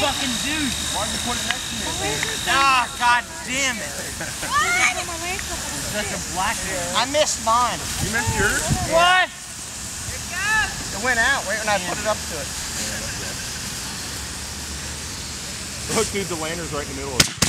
fucking douche. Why'd you put it next to me? Ah, god damn it. Such a black man. I missed mine. You missed yours? What? It went out right when I put it up to it. Look, dude, the lantern's right in the middle of it.